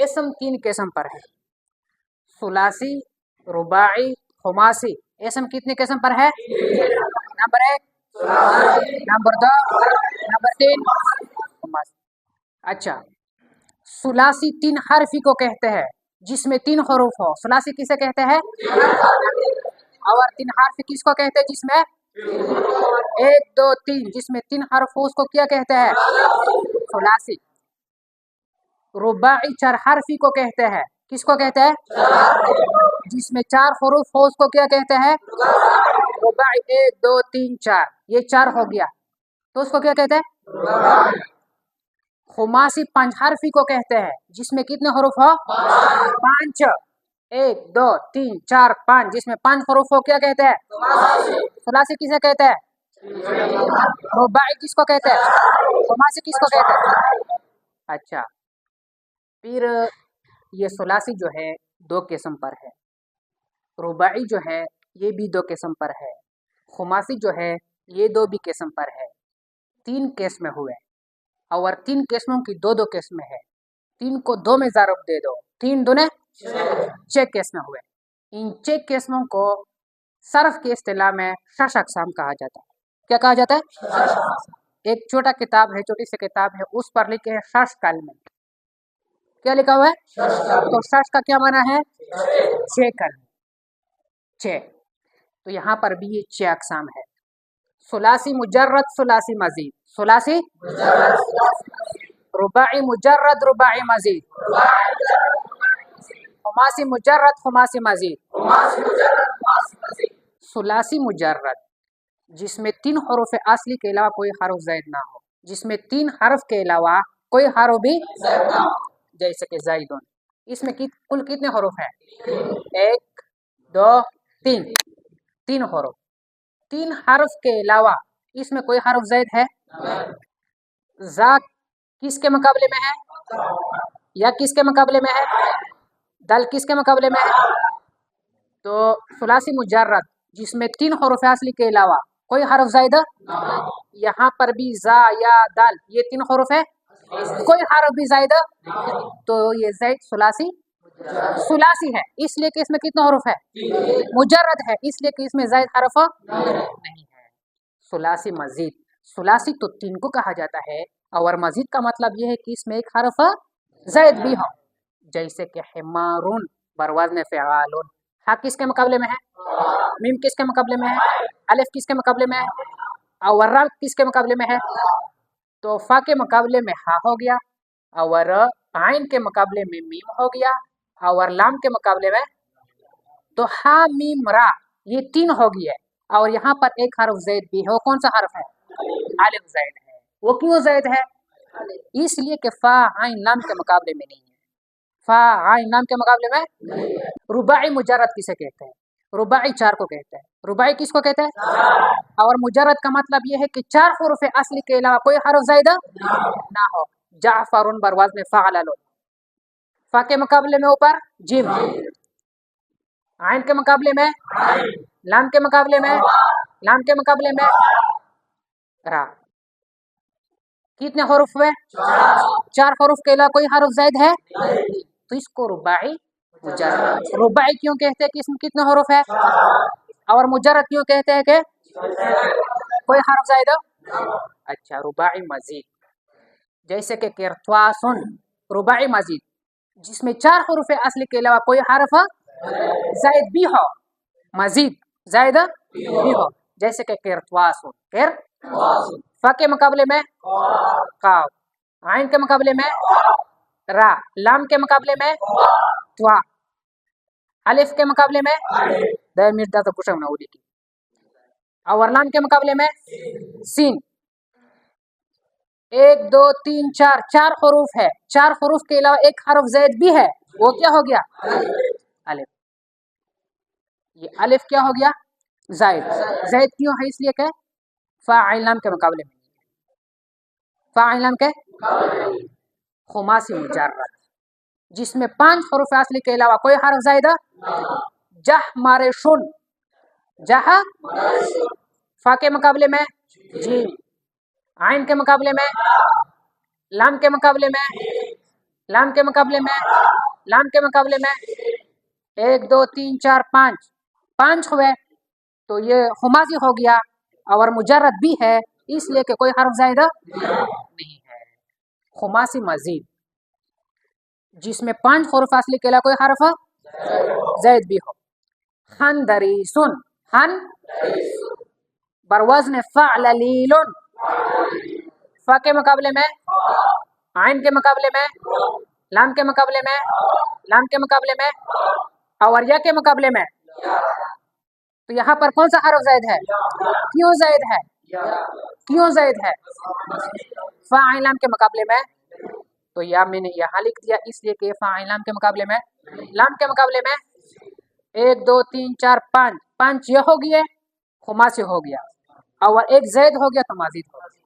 اسم 3 قسم پر ہے، ثلاثی، رباعی، خماسی۔ اسم کتنے قسم پر ہے؟ Number 1 number 2 number 3 خماسی۔ اچھا، ثلاثی 3 حرفی کو کہتے ہیں جس میں 3 حروف ہو، ثلاثی کسے کہتے ہیں؟ اور 3 حرف کس کو کہتے ہیں جس میں 1 2 3 جس میں 3 حرف ہو اس کو کیا کہتے ہیں؟ ثلاثی۔ رباعی 4 حرفی کو کہتے ہیں، کس کو کہتے ہیں؟ جس میں 4 حروف ہو اس کو کیا کہتے ہیں؟ رباعی 1 2 3 4، یہ 4 ہو گیا تو اس کو کیا کہتے ہیں؟ خماسی 5 حرفی کو کہتے ہیں جس میں کتنے حروف ہو؟ 5، 1 2 3 4 5 جس میں 5 حروف ہو کیا کہتے ہیں؟ ثلاثی کسے کہتے ہیں؟ رباعی کس کو کہتے ہیں؟ خماسی کس کو کہتے ہیں؟ اچھا، پھر یہ ثلاثی جو ہے 2 قسم پر ہے، رباعی جو ہے یہ بھی 2 قسم پر ہے، خماسی جو ہے یہ 2 بھی قسم پر ہے، 3 قسم ہوئے، اور 3 قسموں کی 2 قسمیں ہے، 3 کو 2 میں ضرب دے دو، 3 دونے 6 قسمیں ہوئے۔ ان 6 قسموں کو صرف کی اصطلاح میں 6 اقسام کہا جاتا ہے۔ کیا کہا جاتا ہے؟ ایک چھوٹا کتاب ہے، چھوٹی سی کتاب ہے، اس پر لکھے ہیں 6 کلمے۔ کیا لکھا ہوا ہے؟ تو 6 کا کیا معنی ہے؟ 6 کلمے، 6۔ تو یہاں پر بھی یہ 6 اقسام ہے، ثلاثی مجرد، ثلاثی مزید، ثلاثی رباعی مجرد، رباعی مزید، خماسی مجرد، خماسی مزید۔ ثلاثی مجرد جس میں 3 حروف اصلی کے علاوہ کوئی حرف زائد نہ ہو، جس میں 3 حرف کے علاوہ کوئی حرف بھی زائد نہ ہو، جیسے کہ زائدون، اس میں کل کتنے حروف ہیں؟ 1 2 3، 3 حروف، 3 حرف کے علاوہ اس میں کوئی حرف زائد ہے؟ زا کس کے مقابلے میں ہے؟ یا کس کے مقابلے میں ہے؟ دل کس کے مقابلے میں ہے؟ تو ثلاثی مجرد جس میں 3 حروف اصلی کے علاوہ کوئی حرف زائد، یہاں پر بھی زا یا دال یہ 3 حروف ہے، کوئی حرف بھی زائد، تو یہ زائد ثلاثی ہے، اس لیے کہ اس میں کتنا حروف ہے؟ مجرد ہے، اس لیے کہ اس میں زائد حرف نہیں ہے۔ ثلاثی مزید، ثلاثی تو 3 کو کہا جاتا ہے، اور مزید کا مطلب یہ ہے کہ اس میں ایک حرف زائد بھی ہو، جیسے کہ حمارون بروزن فعالون، ہا کس کے مقابلے میں ہے؟ میم کس کے مقابلے میں ہے؟ الف کس کے مقابلے میں ہے؟ اور را کس کے مقابلے میں ہے؟ تو فا کے مقابلے میں ہا ہو گیا، اور عین کے مقابلے میں میم ہو گیا، اور لام کے مقابلے میں تو ہا میم را، یہ 3 ہو گئی ہے، اور یہاں پر ایک حرف زائد بھی ہے، وہ کون سا حرف ہے؟ الف زائد ہے۔ وہ کیوں زائد ہے؟ اس لیے کہ فا عین لام کے مقابلے میں نہیں ہے، فا عین لام کے مقابلے میں۔ رباعی مجرد کسے کہتے ہیں؟ رباعی 4 کو کہتے ہیں، رباعی کس کو کہتے ہیں؟ اور مجرد کا مطلب یہ ہے کہ 4 حروف اصلی کے علاوہ کوئی حرف زائد نہ ہو، جعفر بروزن فعلل، فا کے مقابلے میں اوپر جیم، عین کے مقابلے میں لام کے مقابلے میں لام کے مقابلے میں را، کتنے حروف ہوئے؟ 4 حروف کے علاوہ کوئی حرف زائد ہے، تو اس کو رباعی مجرد۔ رباعی کیوں کہتے ہیں کہ اس میں کتنے حروف ہے؟ اور مجرد کیوں کہتے ہیں کہ کوئی حرف زائد؟ اچھا، رباعی مزید جیسے کہ قرطاسن، رباعی مزید جس میں 4 حروف اصلی کے علاوہ کوئی حرف زائد بھی ہو، مزید زائد بھی ہو، جیسے کہ قرطاسن، فا کے مقابلے میں قاف، عین کے مقابلے میں را، لام کے مقابلے میں توا، الف کے مقابلے میں اور لام کے مقابلے میں سین۔ 1 2 3 4، 4 حروف ہے، 4 حروف کے علاوہ ایک حرف زائد بھی ہے، وہ کیا ہو گیا؟ الف۔ یہ الف کیا ہو گیا؟ زائد۔ زائد کیوں ہے؟ اس لیے کہ فا عین لام کے مقابلے میں، فا عین لام کے خماسی مجرد جس میں 5 حروف اصلی کے علاوہ کوئی حرف زائد، جہ مارے شن، جہ فا کے مقابلے میں جیم، عین کے مقابلے میں لام کے مقابلے میں لام کے مقابلے میں لام کے مقابلے میں 1 2 3 4 5 ہوئے تو یہ خماسی ہو گیا اور مجرد بھی ہے اس لیے کہ کوئی حرف زائد نہیں ہے. خماسی مزید جس میں 5 حروف اصلی کے علاوہ کوئی حرف زائد بھی ہو. خندریسن خن بروزن فعللیل فا کے مقابلے میں عین کے مقابلے میں لام کے مقابلے میں لام کے مقابلے میں اور یا کے مقابلے میں. تو یہاں پر کون سا حرف زائد ہے؟ کیوں زائد ہے؟ کیوں زائد ہے؟ فا عین لام کے مقابلے میں. تو یا میں نے یہاں لکھ دیا اس لیے کہ فا عین لام کے مقابلے میں لام کے مقابلے میں 1 2 3 4 5 یہ ہو گئے خماسی ہو گیا اور ایک زائد ہو گیا تو مزید ہو گیا.